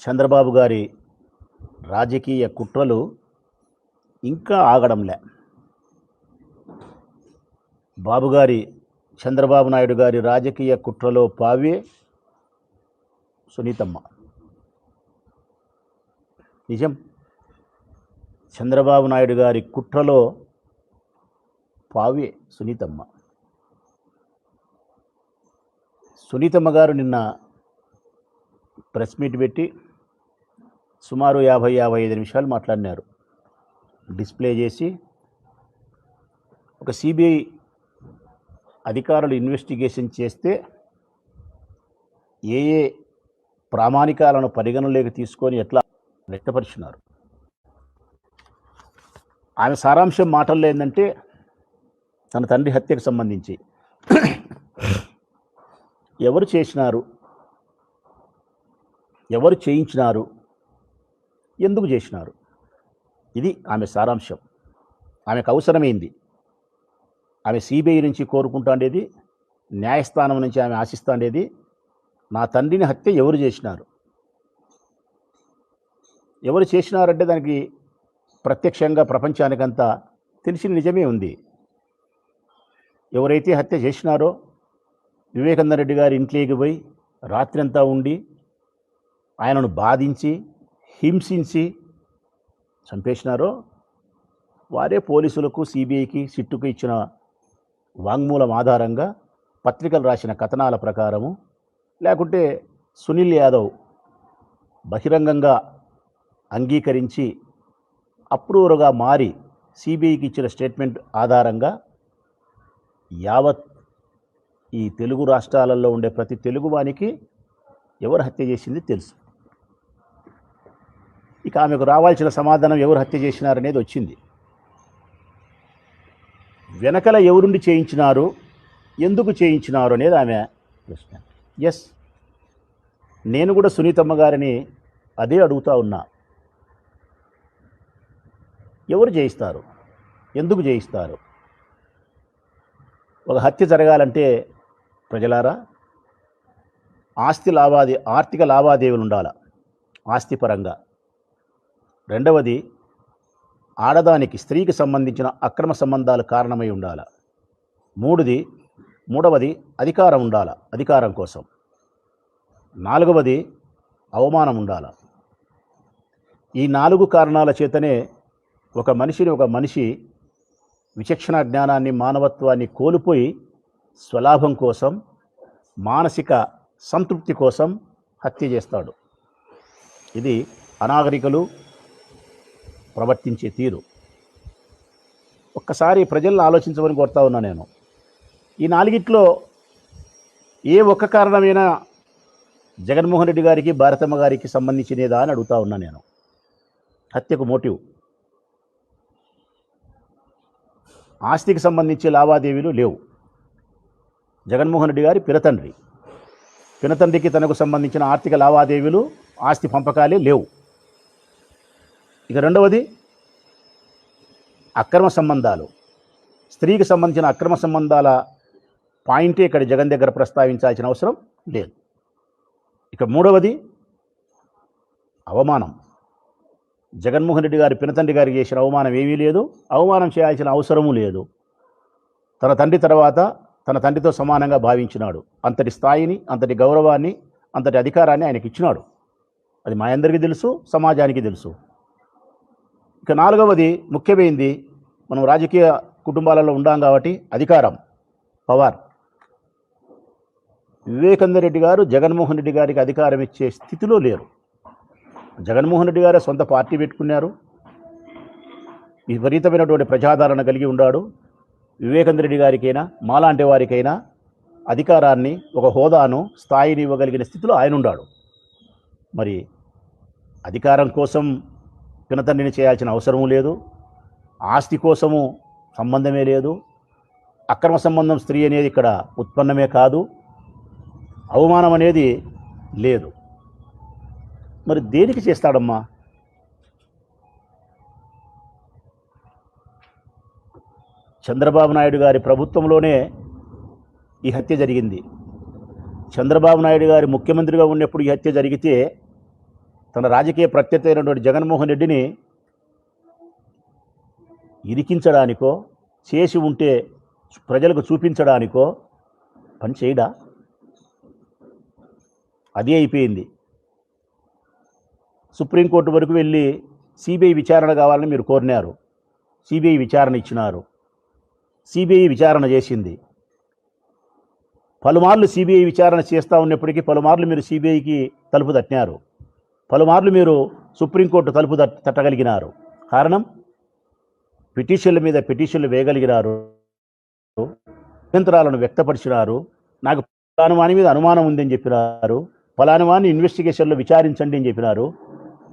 చంద్రబాబు గారి రాజకీయ కుట్రలు ఇంకా ఆగడంలే. బాబుగారి చంద్రబాబు నాయుడు గారి రాజకీయ కుట్రలో పావే సునీతమ్మ. నిజం, చంద్రబాబు నాయుడు గారి కుట్రలో పావే సునీతమ్మ. సునీతమ్మ గారు నిన్న ప్రెస్ మీట్ పెట్టి సుమారు 50-55 నిమిషాలు మాట్లాడినారు. డిస్ప్లే చేసి ఒక సిబిఐ అధికారులు ఇన్వెస్టిగేషన్ చేస్తే ఏ ఏ ప్రామాణికాలను పరిగణలోకి తీసుకొని ఎట్లా వ్యక్తపరిచినారు. ఆమె సారాంశం మాటల్లో ఏంటంటే తన తండ్రి హత్యకు సంబంధించి ఎవరు చేసినారు, ఎవరు చేయించినారు, ఎందుకు చేసినారు, ఇది ఆమె సారాంశం. ఆమెకు అవసరమైంది. ఆమె సిబిఐ నుంచి కోరుకుంటాండేది, న్యాయస్థానం నుంచి ఆమె ఆశిస్తాండేది నా తండ్రిని హత్య ఎవరు చేసినారు. ఎవరు చేసినారంటే దానికి ప్రత్యక్షంగా ప్రపంచానికంతా తెలిసిన నిజమే ఉంది. ఎవరైతే హత్య చేసినారో వివేకానంద రెడ్డి గారి ఇంట్లోకి పోయి రాత్రంతా ఉండి ఆయనను బాధించి హింసించి చంపేసినారో వారే పోలీసులకు సిబిఐకి సిట్టుకు ఇచ్చిన వాంగ్మూలం ఆధారంగా పత్రికలు రాసిన కథనాల ప్రకారము, లేకుంటే సునీల్ యాదవ్ బహిరంగంగా అంగీకరించి అప్రూవర్గా మారి సిబిఐకి ఇచ్చిన స్టేట్మెంట్ ఆధారంగా యావత్ ఈ తెలుగు రాష్ట్రాలలో ఉండే ప్రతి తెలుగువానికి ఎవరు హత్య చేసింది తెలుసు. ఇక ఆమెకు రావాల్సిన సమాధానం ఎవరు హత్య చేసినారనేది వచ్చింది. వెనకల ఎవరుండి చేయించినారు, ఎందుకు చేయించినారు అనేది ఆమె ప్రశ్న. ఎస్, నేను కూడా సునీతమ్మ గారిని అదే అడుగుతా ఉన్నా. ఎవరు చేయిస్తారు, ఎందుకు చేయిస్తారు? ఒక హత్య జరగాలంటే ప్రజలారా ఆర్థిక లావాదేవీలు ఉండాలి, ఆస్తిపరంగా. రెండవది, ఆడదానికి స్త్రీకి సంబంధించిన అక్రమ సంబంధాలు కారణమై ఉండాలి. మూడవది అధికారం ఉండాలి, అధికారం కోసం. నాలుగవది అవమానం ఉండాలి. ఈ 4 కారణాల చేతనే ఒక మనిషి విచక్షణ జ్ఞానాన్ని, మానవత్వాన్ని కోల్పోయి స్వలాభం కోసం, మానసిక సంతృప్తి కోసం హత్య చేస్తాడు. ఇది అనాగరికులు ప్రవర్తించే తీరు. ఒక్కసారి ప్రజలను ఆలోచించమని కోరుతా ఉన్నా నేను. ఈ 4 ఏ ఒక్క కారణమైనా జగన్మోహన్ రెడ్డి గారికి, భారతమ్మ గారికి సంబంధించినదా అని అడుగుతా ఉన్నా నేను. హత్యకు మోటివ్ ఆస్తికి సంబంధించి లావాదేవీలు లేవు. జగన్మోహన్ రెడ్డి గారి పినతండ్రికి తనకు సంబంధించిన ఆర్థిక లావాదేవీలు, ఆస్తి పంపకాలే లేవు. ఇక రెండవది అక్రమ సంబంధాలు. స్త్రీకి సంబంధించిన అక్రమ సంబంధాల పాయింటే ఇక్కడ జగన్ దగ్గర ప్రస్తావించాల్సిన అవసరం లేదు. ఇక మూడవది అవమానం. జగన్మోహన్ రెడ్డి గారి పినతండ్రి గారికి చేసిన అవమానం ఏమీ లేదు, అవమానం చేయాల్సిన అవసరమూ లేదు. తన తండ్రి తర్వాత తన తండ్రితో సమానంగా భావించినాడు. అంతటి స్థాయిని, అంతటి గౌరవాన్ని, అంతటి అధికారాన్ని ఆయనకి ఇచ్చినాడు. అది మా అందరికీ తెలుసు, సమాజానికి తెలుసు. ఇక నాలుగవది ముఖ్యమైనది, మనం రాజకీయ కుటుంబాలలో ఉండాం కాబట్టి అధికారం, పవర్. వివేకానంద రెడ్డి గారు జగన్మోహన్ రెడ్డి గారికి అధికారం ఇచ్చే స్థితిలో లేరు. జగన్మోహన్ రెడ్డి గారే సొంత పార్టీ పెట్టుకున్నారు, విపరీతమైనటువంటి ప్రజాదరణ కలిగి ఉన్నాడు. వివేకానంద రెడ్డి గారికైనా, మాలాంటి వారికైనా అధికారాన్ని, ఒక హోదాను, స్థాయిని ఇవ్వగలిగిన స్థితిలో ఆయన ఉన్నాడు. మరి అధికారం కోసం పినతండ్రిని చేయాల్సిన అవసరము లేదు, ఆస్తి కోసము సంబంధమే లేదు, అక్రమ సంబంధం స్త్రీ అనేది ఇక్కడ ఉత్పన్నమే కాదు, అవమానం అనేది లేదు. మరి దేనికి చేస్తాడమ్మా? చంద్రబాబు నాయుడు గారి ప్రభుత్వంలోనే ఈ హత్య జరిగింది. చంద్రబాబు నాయుడు గారి ముఖ్యమంత్రిగా ఉన్నప్పుడు ఈ హత్య జరిగితే తన రాజకీయ ప్రత్యర్థి అయినటువంటి జగన్మోహన్ రెడ్డిని ఇరికించడానికో చేసి ఉంటే ప్రజలకు చూపించడానికో పని చేయడా? అదే అయిపోయింది. సుప్రీంకోర్టు వరకు వెళ్ళి సిబిఐ విచారణ కావాలని మీరు కోరినారు. సిబిఐ విచారణ ఇచ్చినారు. సిబిఐ విచారణ చేసింది. పలుమార్లు సిబిఐ విచారణ చేస్తూ ఉన్నప్పటికీ పలుమార్లు మీరు సిబిఐకి తలుపు తట్టినారు. పలుమార్లు మీరు సుప్రీంకోర్టు తలుపు తట్టగలిగినారు. కారణం, పిటిషన్ల మీద పిటిషన్లు వేయగలిగినారు, అభ్యంతరాలను వ్యక్తపరిచినారు. నాకు ఫలానువాని మీద అనుమానం ఉందని చెప్పినారు, ఫలానువాన్ని ఇన్వెస్టిగేషన్లో విచారించండి అని చెప్పినారు,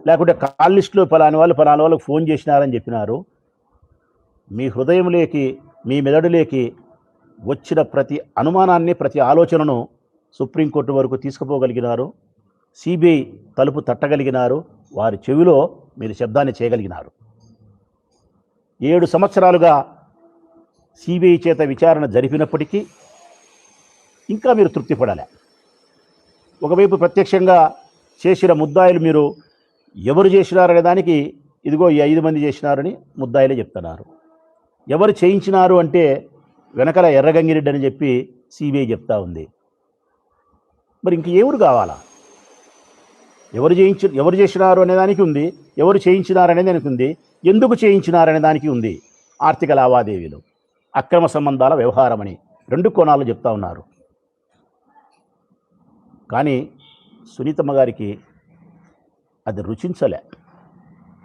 లేకుంటే కాల్ లిస్టులో ఫలాని వాళ్ళకు ఫోన్ చేసినారని చెప్పినారు. మీ హృదయంలోకి, మీ మెదడులోకి వచ్చిన ప్రతి అనుమానాన్ని, ప్రతి ఆలోచనను సుప్రీంకోర్టు వరకు తీసుకుపోగలిగినారు. సిబిఐ తలుపు తట్టగలిగినారు. వారి చెవిలో మీరు శబ్దాన్ని చేయగలిగినారు. 7 సంవత్సరాలుగా సిబిఐ చేత విచారణ జరిపినప్పటికీ ఇంకా మీరు తృప్తి పడాలి. ఒకవైపు ప్రత్యక్షంగా చేసిన ముద్దాయిలు మీరు ఎవరు చేసినారనే దానికి ఇదిగో ఈ 5 మంది చేసినారని ముద్దాయిలే చెప్తున్నారు. ఎవరు చేయించినారు అంటే వెనకల ఎర్రగంగిరెడ్డి అని చెప్పి సిబిఐ చెప్తా ఉంది. మరి ఇంక ఎవరు కావాలా? ఎవరు చేసినారు అనే దానికి ఉంది, ఎవరు చేయించినారనే దానికి ఉంది, ఎందుకు చేయించినారనే దానికి ఉంది. ఆర్థిక లావాదేవీలు, అక్రమ సంబంధాల వ్యవహారం అని 2 కోణాలు చెప్తా ఉన్నారు. కానీ సునీతమ్మ గారికి అది రుచించలే.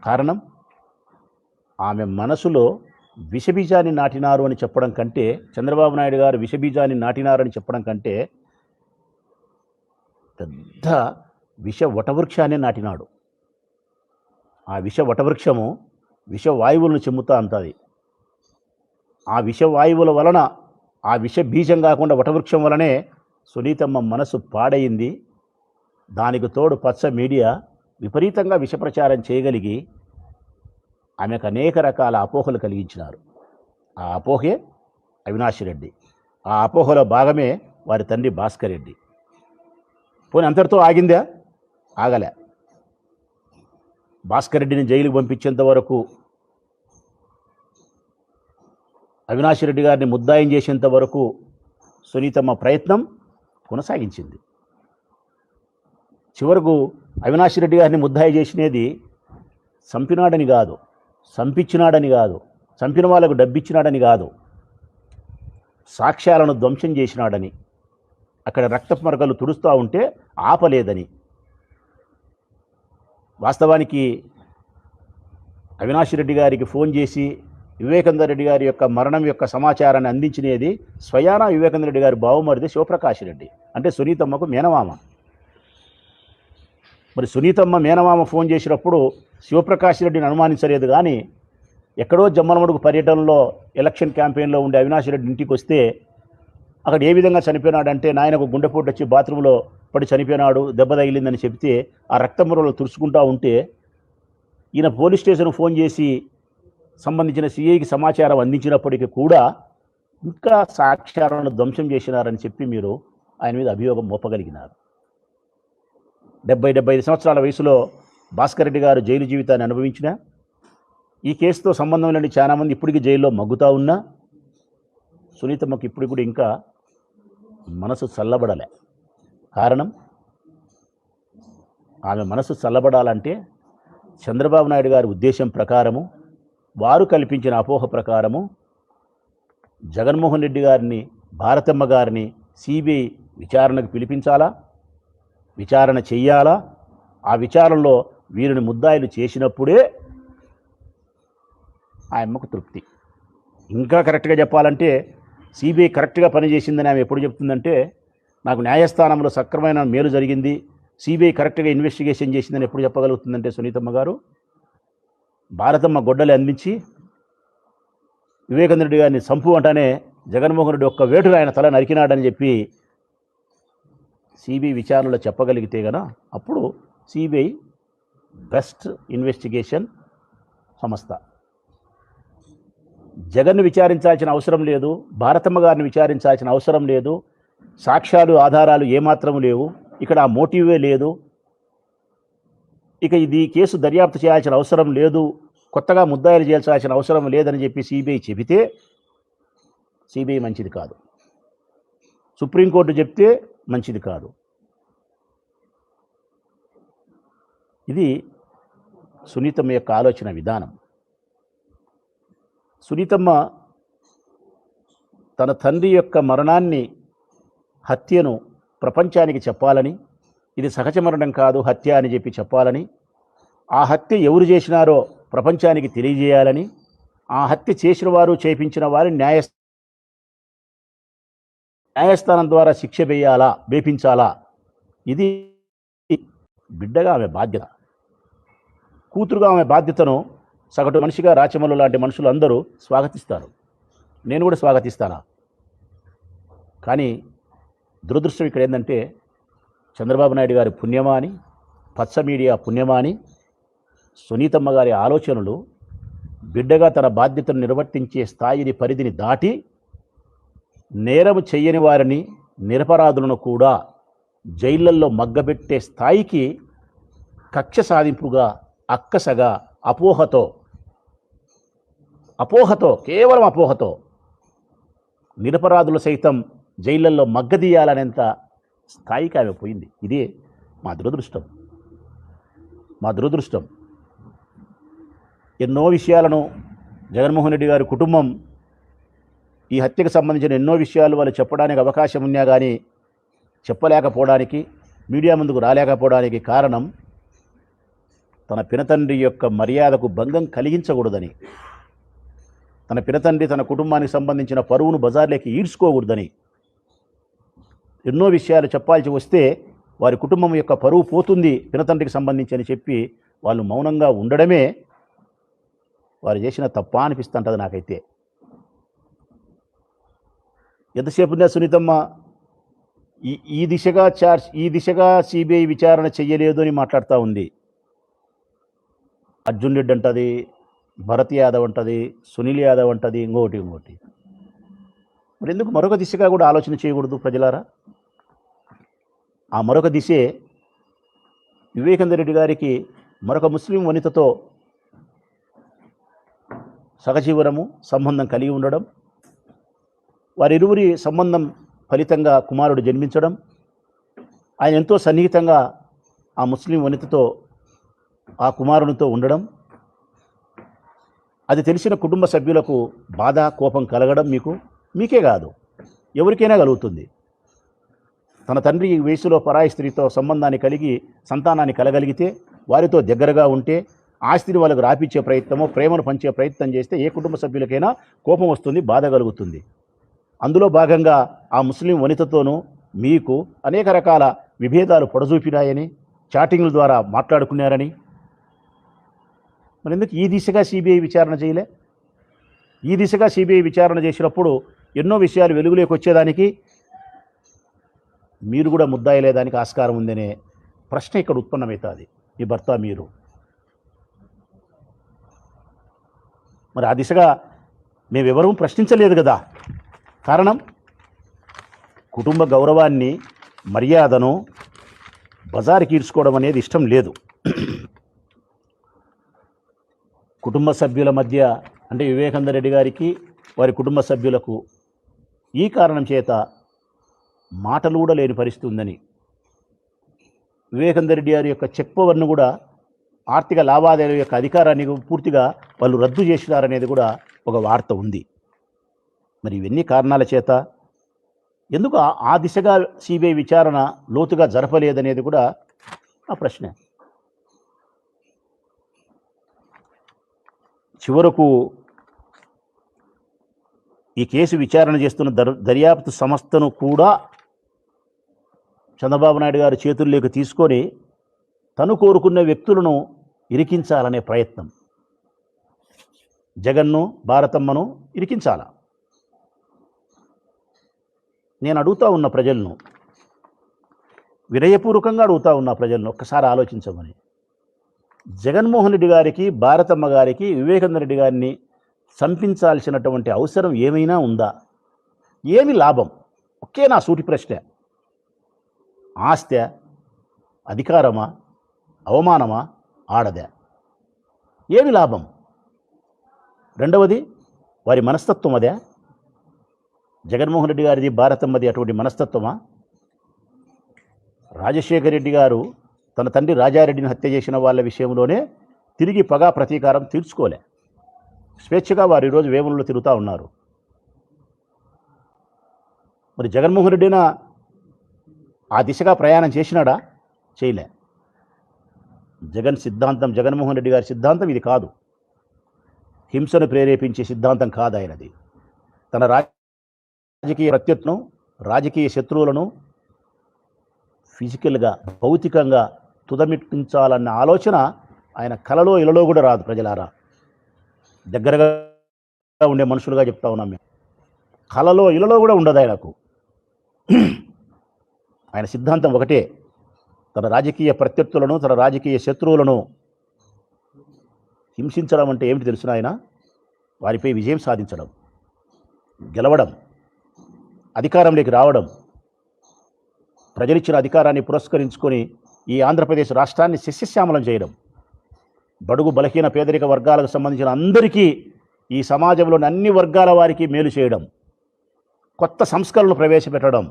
కారణం, ఆమె మనసులో విషబీజాన్ని నాటినారు అని చెప్పడం కంటే, చంద్రబాబు నాయుడు గారు విషబీజాన్ని నాటినారని చెప్పడం కంటే పెద్ద విష వటవృక్షాన్ని నాటినాడు. ఆ విష వటవృక్షము విషవాయువులను చెమ్ముతా అంతది. ఆ విషవాయువుల వలన, ఆ విష బీజం కాకుండా వటవృక్షం వలనే సునీతమ్మ మనసు పాడైంది. దానికి తోడు పచ్చ మీడియా విపరీతంగా విషప్రచారం చేయగలిగి ఆమెకు అనేక రకాల అపోహలు కలిగించినారు. ఆ అపోహే అవినాష్ రెడ్డి. ఆ అపోహలో భాగమే వారి తండ్రి భాస్కర్ రెడ్డి. పోనీ అంతటితో ఆగిందా? ఆగలే. భాస్కర్ రెడ్డిని జైలుకు పంపించేంత వరకు, అవినాష్ రెడ్డి గారిని ముద్దాయం చేసేంత వరకు సునీతమ్మ ప్రయత్నం కొనసాగించింది. చివరకు అవినాష్ రెడ్డి గారిని ముద్దాయి చేసినది చంపినాడని కాదు, చంపించినాడని కాదు, చంపిన వాళ్ళకు డబ్బిచ్చినాడని కాదు, సాక్ష్యాలను ధ్వంసం చేసినాడని, అక్కడ రక్తపు మరకలు తుడుస్తూ ఉంటే ఆపలేదని. వాస్తవానికి అవినాష్ రెడ్డి గారికి ఫోన్ చేసి వివేకానంద రెడ్డి గారి యొక్క మరణం యొక్క సమాచారాన్ని అందించినది స్వయానా వివేకానంద రెడ్డి గారి బావమరిది శివప్రకాష్ రెడ్డి, అంటే సునీతమ్మకు మేనమామ. మరి సునీతమ్మ మేనమామ ఫోన్ చేసినప్పుడు శివప్రకాష్ రెడ్డిని అనుమానించలేదు. కానీ ఎక్కడో జమ్మలమడుగు పర్యటనలో ఎలక్షన్ క్యాంపెయిన్లో ఉండే అవినాష్ రెడ్డి ఇంటికి వస్తే అక్కడ ఏ విధంగా చనిపోయినాడంటే, నాయనకు గుండెపోటు వచ్చి బాత్రూంలో పడి చనిపోయినాడు, దెబ్బ తగిలిందని చెప్తే ఆ రక్తమురలు తుడుచుకుంటూ ఉంటే ఈయన పోలీస్ స్టేషన్కు ఫోన్ చేసి సంబంధించిన సిఐకి సమాచారం అందించినప్పటికీ కూడా ఇంకా సాక్ష్యాలను ధ్వంసం చేసినారని చెప్పి మీరు ఆయన మీద అభియోగం మోపగలిగినారు. 70-75 సంవత్సరాల వయసులో భాస్కర్ రెడ్డి గారు జైలు జీవితాన్ని అనుభవించిన, ఈ కేసుతో సంబంధం లేని చాలామంది ఇప్పటికీ జైల్లో మగ్గుతూ ఉన్నా సునీతమ్మకి ఇప్పుడు కూడా ఇంకా మనసు చల్లబడలే. కారణం, ఆమె మనసు చల్లబడాలంటే చంద్రబాబు నాయుడు గారి ఉద్దేశం ప్రకారము, వారు కల్పించిన అపోహ ప్రకారము జగన్మోహన్ రెడ్డి గారిని, భారతమ్మ గారిని సిబిఐ విచారణకు పిలిపించాలా, విచారణ చెయ్యాలా. ఆ విచారణలో వీరిని ముద్దాయిలు చేసినప్పుడే ఆ అమ్మకు తృప్తి. ఇంకా కరెక్ట్గా చెప్పాలంటే సిబిఐ కరెక్ట్గా పనిచేసిందని ఆమె ఎప్పుడు చెప్తుందంటే, నాకు న్యాయస్థానంలో సక్రమైన మేలు జరిగింది, సిబిఐ కరెక్ట్గా ఇన్వెస్టిగేషన్ చేసిందని ఎప్పుడు చెప్పగలుగుతుందంటే సునీతమ్మ గారు భారతమ్మ గొడ్డలి అందించి వివేకానంద రెడ్డి గారిని చంపు అంటానే జగన్మోహన్ రెడ్డి ఒక్క వేటుగా ఆయన తల నరికినాడని చెప్పి సిబిఐ విచారణలో చెప్పగలిగితే గన అప్పుడు సిబిఐ బెస్ట్ ఇన్వెస్టిగేషన్ సంస్థ. జగన్ను విచారించాల్సిన అవసరం లేదు, భారతమ్మ గారిని విచారించాల్సిన అవసరం లేదు, సాక్ష్యాలు ఆధారాలు ఏమాత్రం లేవు, ఇక్కడ ఆ మోటివే లేదు. ఇక ఇది కేసు దర్యాప్తు చేయాల్సిన అవసరం లేదు, కొత్తగా ముద్దాయిలు చేయాల్సిన అవసరం లేదని చెప్పి సిబిఐ చెబితే సిబిఐ మంచిది కాదు, సుప్రీంకోర్టు చెప్తే మంచిది కాదు. ఇది సునీతమ్మ యొక్క ఆలోచన విధానం. సునీతమ్మ తన తండ్రి యొక్క మరణాన్ని, హత్యను ప్రపంచానికి చెప్పాలని, ఇది సహజ మరణం కాదు హత్య అని చెప్పి చెప్పాలని, ఆ హత్య ఎవరు చేసినారో ప్రపంచానికి తెలియజేయాలని, ఆ హత్య చేసిన వారు చేయించిన వారిని న్యాయస్థానం ద్వారా శిక్ష వేయించాలా, ఇది బిడ్డగా ఆమె బాధ్యత. కూతురుగా ఆమె బాధ్యతను సగటు మనిషిగా రాచమల్లు లాంటి మనుషులు అందరూ స్వాగతిస్తారు, నేను కూడా స్వాగతిస్తాను. కానీ దురదృష్టం ఇక్కడ ఏంటంటే చంద్రబాబు నాయుడు గారి పుణ్యమా అని, పచ్చ మీడియా పుణ్యమా అని సునీతమ్మ గారి ఆలోచనలు బిడ్డగా తన బాధ్యతను నిర్వర్తించే స్థాయిని, పరిధిని దాటి నేరం చెయ్యని వారిని, నిరపరాధులను కూడా జైళ్లల్లో మగ్గబెట్టే స్థాయికి కక్ష సాధింపుగా, అక్కసగా, అపోహతో కేవలం అపోహతో నిరపరాధులు సైతం జైళ్లల్లో మగ్గదీయాలనేంత స్థాయికి ఆమె పోయింది. ఇదే మా దురదృష్టం. ఎన్నో విషయాలను జగన్మోహన్ రెడ్డి గారి కుటుంబం ఈ హత్యకు సంబంధించిన ఎన్నో విషయాలు వాళ్ళు చెప్పడానికి అవకాశం ఉన్నా కానీ చెప్పలేకపోవడానికి, మీడియా ముందుకు రాలేకపోవడానికి కారణం తన పినతండ్రి యొక్క మర్యాదకు భంగం కలిగించకూడదని, తన పినతండ్రి తన కుటుంబానికి సంబంధించిన పరువును బజార్లోకి ఈడ్చుకోకూడదని, ఎన్నో విషయాలు చెప్పాల్సి వస్తే వారి కుటుంబం యొక్క పరువు పోతుంది పినతండ్రికి సంబంధించి అని చెప్పి వాళ్ళు మౌనంగా ఉండడమే వారు చేసిన తప్ప అనిపిస్తుంటుంది నాకైతే. ఎంతసేపు సునీతమ్మ ఈ దిశగా సిబిఐ విచారణ చెయ్యలేదు అని మాట్లాడుతూ ఉంది. అర్జున్ రెడ్డి అంటది, భరత్ యాదవ్ అంటది, సునీల్ యాదవ్ అంటది, ఇంకోటి. మరి ఎందుకు మరొక దిశగా కూడా ఆలోచన చేయకూడదు ప్రజలారా? ఆ మరొక దిశే వివేకానంద రెడ్డి గారికి మరొక ముస్లిం వనితతో సహజీవనము, సంబంధం కలిగి ఉండడం, వారిరువురి సంబంధం ఫలితంగా కుమారుడు జన్మించడం, ఆయన ఎంతో సన్నిహితంగా ఆ ముస్లిం వనితతో, ఆ కుమారునితో ఉండడం, అది తెలిసిన కుటుంబ సభ్యులకు బాధ, కోపం కలగడం మీకే కాదు ఎవరికైనా కలుగుతుంది. తన తండ్రి ఈ వయసులో పరాయి స్త్రీతో సంబంధాన్ని కలిగి సంతానాన్ని కలగలిగితే, వారితో దగ్గరగా ఉంటే, ఆస్తిని వాళ్ళకు రాపిచ్చే ప్రయత్నమో, ప్రేమను పంచే ప్రయత్నం చేస్తే ఏ కుటుంబ సభ్యులకైనా కోపం వస్తుంది, బాధ కలుగుతుంది. అందులో భాగంగా ఆ ముస్లిం వనితతోనూ మీకు అనేక రకాల విభేదాలు పొడజూపినాయని, చాటింగ్ల ద్వారా మాట్లాడుకున్నారని, మరి ఎందుకు ఈ దిశగా సిబిఐ విచారణ చేయలే? ఈ దిశగా సిబిఐ విచారణ చేసినప్పుడు ఎన్నో విషయాలు వెలుగులోకి వచ్చేదానికి, మీరు కూడా ముద్దాయలేదానికి ఆస్కారం ఉందనే ప్రశ్న ఇక్కడ ఉత్పన్నమవుతుంది. మీ భర్త మీరు మరి ఆ దిశగా మేమెవరూ ప్రశ్నించలేదు కదా. కారణం కుటుంబ గౌరవాన్ని, మర్యాదను బజారుకి ఈడ్చుకోవడం అనేది ఇష్టం లేదు. కుటుంబ సభ్యుల మధ్య అంటే వివేకానంద రెడ్డి గారికి వారి కుటుంబ సభ్యులకు ఈ కారణం చేత మాటలు కూడా లేని పరిస్థితి ఉందని, వివేకానంద రెడ్డి గారి యొక్క చెక్ పవర్ను కూడా, ఆర్థిక లావాదేవీల యొక్క అధికారాన్ని పూర్తిగా వాళ్ళు రద్దు చేసినారనేది కూడా ఒక వార్త ఉంది. మరి ఇవన్నీ కారణాల చేత ఎందుకు ఆ దిశగా సిబిఐ విచారణ లోతుగా జరపలేదనేది కూడా ఆ ప్రశ్న. చివరకు ఈ కేసు విచారణ చేస్తున్న దర్యాప్తు సంస్థను కూడా చంద్రబాబు నాయుడు గారు చేతుల్లోకి తీసుకొని తను కోరుకున్న వ్యక్తులను ఇరికించాలనే ప్రయత్నం, జగన్ను, భారతమ్మను ఇరికించాల. నేను అడుగుతా ఉన్న ప్రజలను, వినయపూర్వకంగా అడుగుతా ఉన్న ప్రజలను ఒక్కసారి ఆలోచించమని. జగన్మోహన్ రెడ్డి గారికి, భారతమ్మ గారికి వివేకానంద రెడ్డి గారిని చంపించాల్సినటువంటి అవసరం ఏమైనా ఉందా? ఏమి లాభం? ఒకే నా సూటి ప్రశ్న. ఆస్తి, అధికారమా, అవమానమా, ఆడదే. ఏమి లాభం? రెండవది వారి మనస్తత్వం అదే. జగన్మోహన్ రెడ్డి గారిది భారతమ్మది అటువంటి మనస్తత్వమా? రాజశేఖర రెడ్డి గారు తన తండ్రి రాజారెడ్డిని హత్య చేసిన వాళ్ళ విషయంలోనే తిరిగి పగా ప్రతీకారం తీర్చుకోలే. స్వేచ్ఛగా వారు ఈరోజు వేములలో తిరుగుతూ ఉన్నారు. మరి జగన్మోహన్ రెడ్డినా ఆ దిశగా ప్రయాణం చేసినాడా? చేయలే. జగన్మోహన్ రెడ్డి గారి సిద్ధాంతం ఇది కాదు. హింసను ప్రేరేపించే సిద్ధాంతం కాదు ఆయనది. తన రాజకీయ ప్రత్యర్థులను, రాజకీయ శత్రువులను ఫిజికల్గా, భౌతికంగా తుదమిట్టించాలన్న ఆలోచన ఆయన కలలో ఇలలో కూడా రాదు. ప్రజలారా, దగ్గరగా ఉండే మనుషులుగా చెప్తా ఉన్నాం మేము. కలలో ఇలలో కూడా ఉండదు ఆయనకు. ఆయన సిద్ధాంతం ఒకటే, తన రాజకీయ ప్రత్యర్థులను, తన రాజకీయ శత్రువులను హింసించడం అంటే ఏమిటి తెలుసునా? ఆయన వారిపై విజయం సాధించడం, గెలవడం, అధికారంలోకి రావడం, ప్రజలిచ్చిన అధికారాన్ని పురస్కరించుకొని ఈ ఆంధ్రప్రదేశ్ రాష్ట్రాన్ని శస్యశ్యామలం చేయడం, బడుగు బలహీన పేదరిక వర్గాలకు సంబంధించిన అందరికీ, ఈ సమాజంలోని అన్ని వర్గాల వారికి మేలు చేయడం, కొత్త సంస్కరణలు ప్రవేశపెట్టడం,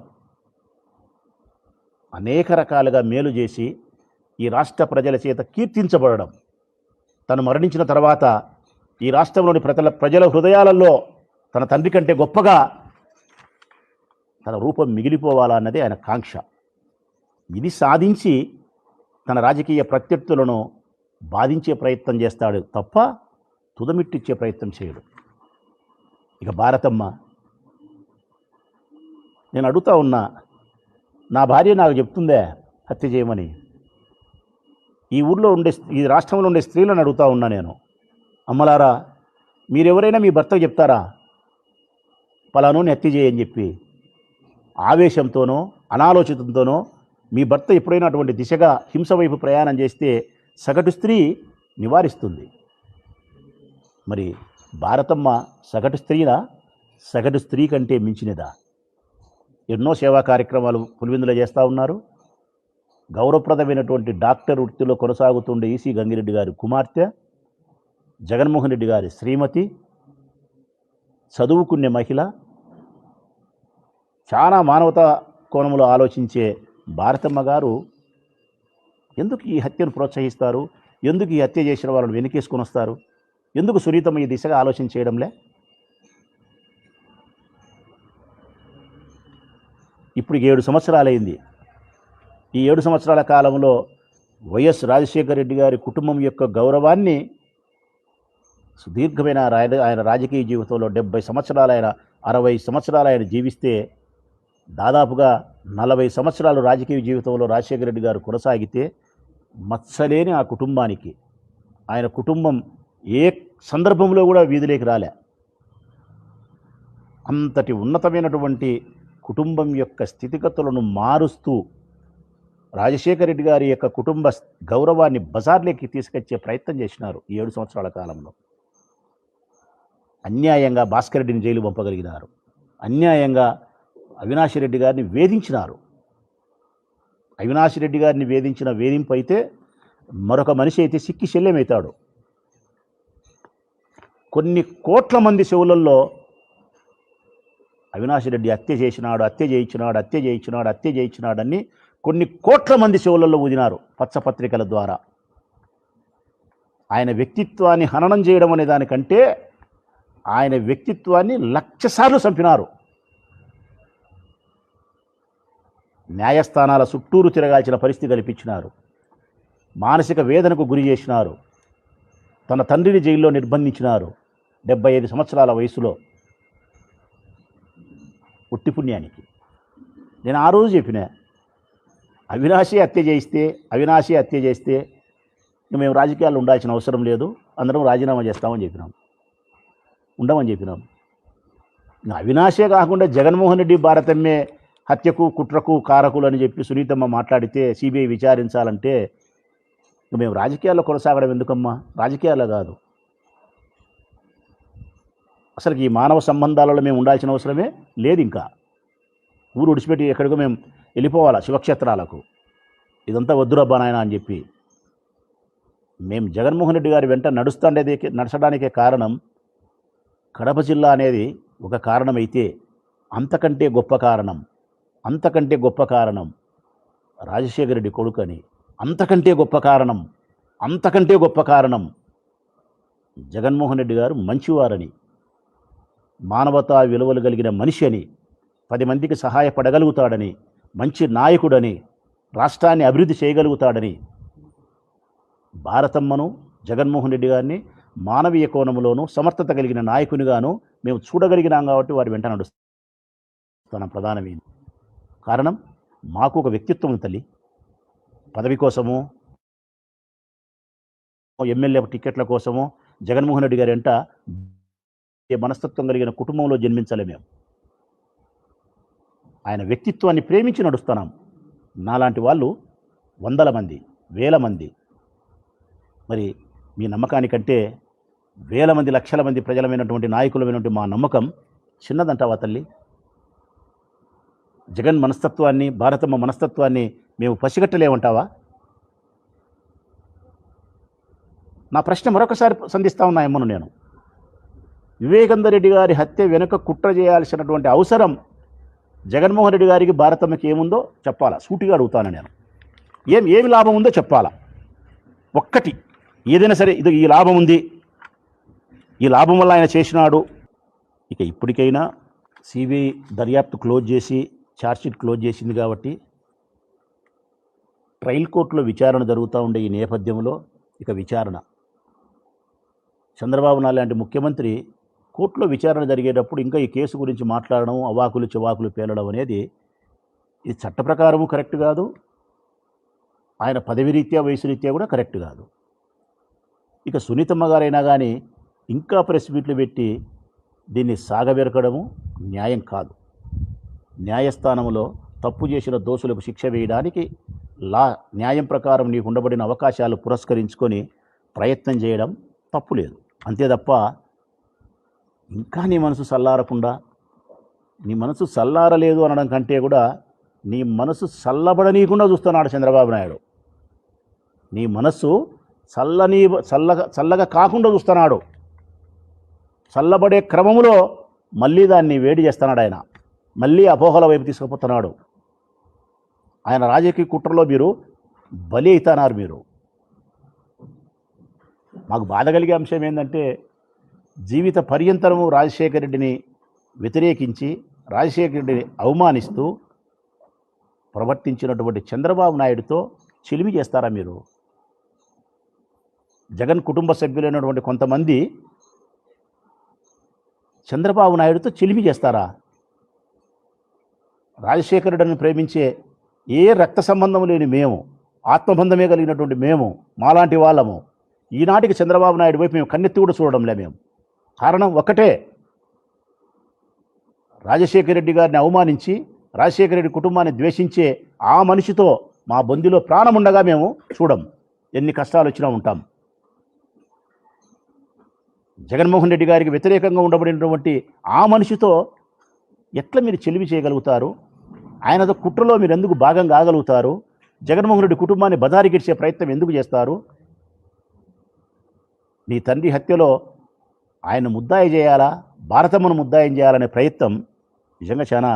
అనేక రకాలుగా మేలు చేసి ఈ రాష్ట్ర ప్రజల చేత కీర్తించబడడం, తను మరణించిన తర్వాత ఈ రాష్ట్రంలోని ప్రజల హృదయాలలో తన తండ్రి కంటే గొప్పగా తన రూపం మిగిలిపోవాలన్నది ఆయన కాంక్ష. ఇది సాధించి తన రాజకీయ ప్రత్యర్థులను బాధించే ప్రయత్నం చేస్తాడు తప్ప తుదమిట్టిచ్చే ప్రయత్నం చేయడు. ఇక భారతమ్మ, నేను అడుగుతా ఉన్నా, నా భార్య నాకు చెప్తుందే హత్య చేయమని. ఈ రాష్ట్రంలో ఉండే స్త్రీలను అడుగుతా ఉన్నా నేను, అమ్మలారా, మీరెవరైనా మీ భర్తకు చెప్తారా పలానోని హత్య చేయని చెప్పి? ఆవేశంతోనో అనాలోచితంతోనో మీ భర్త ఎప్పుడైనా అటువంటి దిశగా హింస వైపు ప్రయాణం చేస్తే సగటు స్త్రీ నివారిస్తుంది. మరి భారతమ్మ సగటు స్త్రీనా? సగటు స్త్రీ కంటే మించినదా? ఎన్నో సేవా కార్యక్రమాలు పులివెందులో చేస్తూ ఉన్నారు. గౌరవప్రదమైనటువంటి డాక్టర్ వృత్తిలో కొనసాగుతుండే ఈసీ గంగిరెడ్డి గారి కుమార్తె, జగన్మోహన్ రెడ్డి గారి శ్రీమతి, చదువుకునే మహిళ, చాలా మానవతా కోణంలో ఆలోచించే భారతమ్మ గారు ఎందుకు ఈ హత్యను ప్రోత్సహిస్తారు? ఎందుకు ఈ హత్య చేసిన వాళ్ళని వెనకేసుకొని వస్తారు? ఎందుకు సునీతమ్మ ఈ దిశగా ఆలోచన చేయడంలే? ఇప్పుడు 7 సంవత్సరాలైంది. ఈ 7 సంవత్సరాల కాలంలో వైఎస్ రాజశేఖర రెడ్డి గారి కుటుంబం యొక్క గౌరవాన్ని సుదీర్ఘమైన ఆయన రాజకీయ జీవితంలో 70 సంవత్సరాలు, 60 సంవత్సరాలు ఆయన జీవిస్తే, దాదాపుగా 40 సంవత్సరాలు రాజకీయ జీవితంలో రాజశేఖర రెడ్డి గారు కొనసాగితే మచ్చలేని ఆ కుటుంబానికి, ఆయన కుటుంబం ఏ సందర్భంలో కూడా వీధిలోకి రాలే. అంతటి ఉన్నతమైనటువంటి కుటుంబం యొక్క స్థితిగతులను మారుస్తూ రాజశేఖర రెడ్డి గారి యొక్క కుటుంబ గౌరవాన్ని బజార్లోకి తీసుకొచ్చే ప్రయత్నం చేసినారు ఈ 7 సంవత్సరాల కాలంలో. అన్యాయంగా భాస్కర్ రెడ్డిని జైలు పంపగలిగినారు. అన్యాయంగా అవినాష్ రెడ్డి గారిని వేధించినారు. అవినాష్ రెడ్డి గారిని వేధించిన వేధింపు అయితే మరొక మనిషి అయితే సిక్కి శల్యమవుతాడు. కొన్ని కోట్ల మంది చెవులలో అవినాష్ రెడ్డి హత్య చేయించినాడని కొన్ని కోట్ల మంది చెవులలో ఊదినారు పచ్చపత్రికల ద్వారా. ఆయన వ్యక్తిత్వాన్ని హననం చేయడం అనే దానికంటే ఆయన వ్యక్తిత్వాన్ని 1,00,000 సార్లు చంపినారు. న్యాయస్థానాల చుట్టూరు తిరగాల్సిన పరిస్థితి కల్పించినారు. మానసిక వేదనకు గురి చేసినారు. తన తండ్రిని జైల్లో నిర్బంధించినారు 75 సంవత్సరాల వయసులో. ఉట్టి పుణ్యానికి నేను ఆ రోజు చెప్పిన, అవినాశి హత్య చేస్తే మేము రాజకీయాల్లో ఉండాల్సిన అవసరం లేదు, అందరం రాజీనామా చేస్తామని చెప్పినాం, ఉండమని చెప్పినాం. అవినాశే కాకుండా జగన్మోహన్ రెడ్డి భారతమ్మే హత్యకు కుట్రకు కారకులు అని చెప్పి సునీతమ్మ మాట్లాడితే సిబిఐ విచారించాలంటే మేము రాజకీయాల్లో కొనసాగడం ఎందుకమ్మా? రాజకీయాల్లో కాదు, అసలు ఈ మానవ సంబంధాలలో మేము ఉండాల్సిన అవసరమే లేదు. ఇంకా ఊరు విడిచిపెట్టి ఎక్కడికో మేము వెళ్ళిపోవాలా శివక్షేత్రాలకు, ఇదంతా వద్దురబ్బా నాయన అని చెప్పి. మేము జగన్మోహన్ రెడ్డి గారి వెంట నడచడానికే కారణం కడప జిల్లా అనేది ఒక కారణమైతే అంతకంటే గొప్ప కారణం రాజశేఖర రెడ్డి కొడుకని, అంతకంటే గొప్ప కారణం జగన్మోహన్ రెడ్డి గారు మంచివారని, మానవతా విలువలు కలిగిన మనిషి అని, 10 మందికి సహాయపడగలుగుతాడని, మంచి నాయకుడని, రాష్ట్రాన్ని అభివృద్ధి చేయగలుగుతాడని భారతమ్మను జగన్మోహన్ రెడ్డి గారిని మానవీయ కోణంలోనూ సమర్థత కలిగిన నాయకునిగాను మేము చూడగలిగినాం కాబట్టి వారి వెంట నడుస్తున్నాం. ప్రధానమైన కారణం మాకు ఒక వ్యక్తిత్వం తల్లి. పదవి కోసమో ఎమ్మెల్యే టికెట్ల కోసమో జగన్మోహన్ రెడ్డి గారి వెంట మనస్తత్వం కలిగిన కుటుంబంలో జన్మించలే మేము. ఆయన వ్యక్తిత్వాన్ని ప్రేమించి నడుస్తున్నాం. నాలాంటి వాళ్ళు 100 మంది 1000 మంది, మరి మీ నమ్మకానికంటే 1000 మంది 1,00,000 మంది ప్రజలమైనటువంటి నాయకులమైనటువంటి మా నమ్మకం చిన్నదంటావా తల్లి? జగన్ మనస్తత్వాన్ని, భారతమ్మ మనస్తత్వాన్ని మేము పసిగట్టలేమంటావా? నా ప్రశ్న మరొకసారి సంధిస్తా ఉన్నా అమ్మను నేను. వివేకానంద రెడ్డి గారి హత్య వెనుక కుట్ర చేయాల్సినటువంటి అవసరం జగన్మోహన్ రెడ్డి గారికి, భారతమ్మకి ఏముందో చెప్పాలా? సూటిగా అడుగుతాను నేను. ఏమి లాభం ఉందో చెప్పాలా? ఒక్కటి ఏదైనా సరే, ఇది ఈ లాభం ఉంది, ఈ లాభం వల్ల ఆయన చేసినాడు. ఇక ఇప్పటికైనా సిబిఐ దర్యాప్తు క్లోజ్ చేసి ఛార్జ్షీట్ క్లోజ్ చేసింది కాబట్టి ట్రయల్ కోర్టులో విచారణ జరుగుతూ ఉండే ఈ నేపథ్యంలో ఇక విచారణ చంద్రబాబు నాయుడు లాంటి ముఖ్యమంత్రి కోర్టులో విచారణ జరిగేటప్పుడు ఇంకా ఈ కేసు గురించి మాట్లాడడం, అవాకులు చివాకులు పేలడం అనేది ఇది చట్ట ప్రకారము కరెక్ట్ కాదు. ఆయన పదవి రీత్యా, వయసు రీత్యా కూడా కరెక్ట్ కాదు. ఇక సునీతమ్మ గారైనా కానీ ఇంకా ప్రెస్ మీట్లు పెట్టి దీన్ని సాగబెరకడము న్యాయం కాదు. న్యాయస్థానంలో తప్పు చేసిన దోషులకు శిక్ష వేయడానికి న్యాయం ప్రకారం నీకు ఉండబడిన అవకాశాలు పురస్కరించుకొని ప్రయత్నం చేయడం తప్పు లేదు. అంతే తప్ప ఇంకా నీ మనసు చల్లారకుండా, నీ మనసు చల్లారలేదు అనడం కంటే కూడా నీ మనసు చల్లబడనీయకుండా చూస్తున్నాడు చంద్రబాబు నాయుడు. నీ మనస్సు చల్లగా కాకుండా చూస్తున్నాడు. చల్లబడే క్రమంలో మళ్ళీ దాన్ని వేడి చేస్తున్నాడు. ఆయన మళ్ళీ అపోహల వైపు తీసుకుపోతున్నాడు. ఆయన రాజకీయ కుట్రలో మీరు బలి అవుతున్నారు. మీరు మాకు బాధ కలిగే అంశం ఏంటంటే, జీవిత పర్యంతరము రాజశేఖర రెడ్డిని వ్యతిరేకించి, రాజశేఖర రెడ్డిని అవమానిస్తూ ప్రవర్తించినటువంటి చంద్రబాబు నాయుడుతో చిలిమి చేస్తారా మీరు? జగన్ కుటుంబ సభ్యులైనటువంటి కొంతమంది చంద్రబాబు నాయుడుతో చిలిమి చేస్తారా? రాజశేఖర రెడ్డిని ప్రేమించే ఏ రక్త సంబంధం లేని మేము, ఆత్మబంధమే కలిగినటువంటి మేము, మాలాంటి వాళ్ళము ఈనాటికి చంద్రబాబు నాయుడు వైపు మేము కన్నెత్తి కూడా చూడడంలే. మేము కారణం ఒకటే, రాజశేఖర రెడ్డి గారిని అవమానించి రాజశేఖర రెడ్డి కుటుంబాన్ని ద్వేషించే ఆ మనిషితో మా బొందిలో ప్రాణం ఉండగా మేము చూడం. ఎన్ని కష్టాలు వచ్చినా ఉంటాం. జగన్మోహన్ రెడ్డి గారికి వ్యతిరేకంగా ఉండబడినటువంటి ఆ మనిషితో ఎట్లా మీరు చెలిమి చేయగలుగుతారు? ఆయనతో కుట్రలో మీరు ఎందుకు భాగం కాగలుగుతారు? జగన్మోహన్ రెడ్డి కుటుంబాన్ని బజారుకిడ్చే ప్రయత్నం ఎందుకు చేస్తారు? నీ తండ్రి హత్యలో ఆయన ముద్దాయి చేయాలా, భారతమ్మను ముద్దాయం చేయాలనే ప్రయత్నం నిజంగా చాలా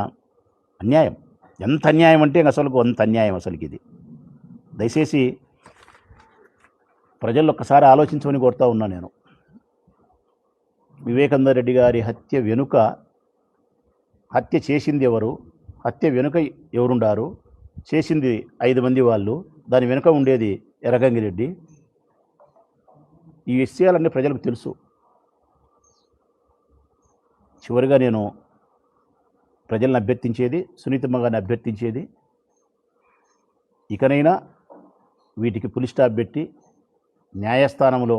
అన్యాయం. ఎంత అన్యాయం అంటే అసలు అంత అన్యాయం అసలుకి ఇది. దయచేసి ప్రజల్లో ఒక్కసారి ఆలోచించమని కోరుతా ఉన్నా నేను. వివేకానంద రెడ్డి గారి హత్య వెనుక, హత్య చేసింది ఎవరు, హత్య వెనుక ఎవరుండారు, చేసింది 5 మంది వాళ్ళు, దాని వెనుక ఉండేది ఎర్రగంగిరెడ్డి. ఈ విషయాలన్నీ ప్రజలకు తెలుసు. చివరిగా నేను ప్రజలను అభ్యర్థించేది, సునీతమ్మ గారిని అభ్యర్థించేది, ఇకనైనా వీటికి పులి స్టాప్ పెట్టి న్యాయస్థానంలో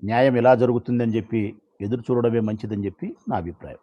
న్యాయం ఎలా జరుగుతుందని చెప్పి ఎదురు చూడడమే మంచిదని చెప్పి నా అభిప్రాయం.